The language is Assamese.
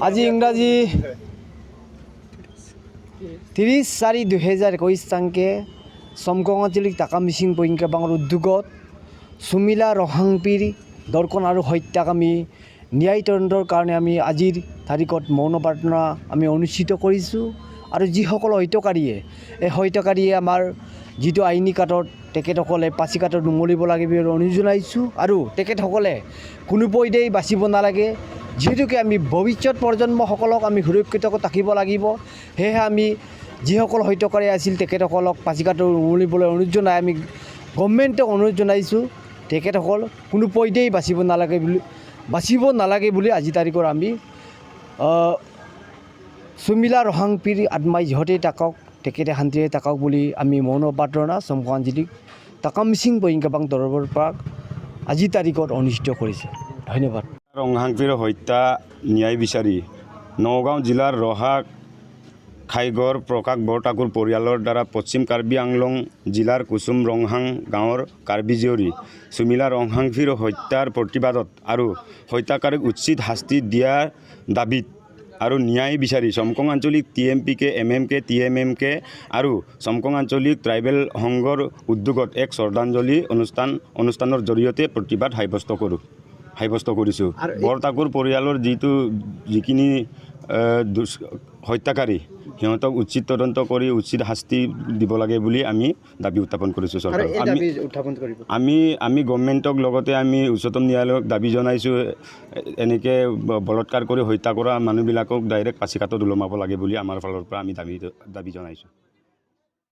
আজি ইংৰাজী 30/4/2021 তাৰিখে সমকং আঞ্চলিক টাকা মিচিং পইংকা বাঙৰ উদ্যোগত সুমিলা ৰহাংপিৰ দৰ্শন আৰু হত্যাকামী ন্যায় তদন্তৰ কাৰণে আমি আজিৰ তাৰিখত মৌন প্ৰাৰ্থনা আমি অনুষ্ঠিত কৰিছোঁ আৰু যিসকল হত্যাকাৰীয়ে আমাৰ যিটো আইনী কাটত তেখেতসকলে পাচি কাটত নুমলিব লাগে বুলি অনুৰোধ জনাইছোঁ আৰু তেখেতসকলে কোনো পধ্যেই বাচিব নালাগে যিহেতুকে আমি ভৱিষ্যত প্ৰজন্মসকলক আমি সুৰক্ষিত থাকিব লাগিব সেয়েহে আমি যিসকল হত্যাকাৰী আছিল তেখেতসকলক পাচি কাটত নুমলিবলৈ অনুৰোধ জনাই আমি গভৰ্ণমেণ্টক অনুৰোধ জনাইছোঁ তেখেতসকল কোনো পধ্যেই বাচিব নালাগে বুলি আজি তাৰিখৰ আমি সুমিলা ৰহাংপিৰ আত্মাই যিহতেই থাকক তেখেতে শান্তিৰে থাকক বুলি আমি মৌন প্ৰাৰ্থনা সমকং আঞ্চলিক টাকা মিচিং পইংকাপাং তৰফৰ পৰা আজি তাৰিখত অনুষ্ঠিত কৰিছে। ধন্যবাদ। ৰহাংপিৰ হত্যা ন্যায় বিচাৰি নগাঁও জিলাৰ ৰহাক খাইগড় প্ৰকাশ বৰঠাকুৰ পৰিয়ালৰ দ্বাৰা পশ্চিম কাৰ্বি আংলং জিলাৰ কুসুম ৰংহাং গাঁৱৰ কাৰ্বি জীয়ৰী সুমিলা ৰহাংপিৰ হত্যাৰ প্ৰতিবাদত আৰু হত্যাকাৰীক উচিত শাস্তি দিয়াৰ দাবীত আৰু ন্যায় বিচাৰি সমকং আঞ্চলিক TMPK MMK TMMK আৰু সমকং আঞ্চলিক ট্ৰাইবেল সংঘৰ উদ্যোগত এক শ্ৰদ্ধাঞ্জলি অনুষ্ঠানৰ জৰিয়তে প্ৰতিবাদ সাব্যস্ত কৰিছোঁ। বৰঠাকুৰ পৰিয়ালৰ যিখিনি হত্যাকাৰী সিহঁতক উচিত তদন্ত কৰি উচিত শাস্তি দিব লাগে বুলি আমি দাবী উত্থাপন কৰিছোঁ। চৰকাৰক আমি গভৰ্ণমেণ্টক লগতে আমি উচ্চতম ন্যায়ালয়ক দাবী জনাইছোঁ এনেকৈ বলৎকাৰ কৰি হত্যা কৰা মানুহবিলাকক ডাইৰেক্ট পাচি কাটত ওলমাব লাগে বুলি আমাৰ ফালৰ পৰা আমি দাবী জনাইছোঁ।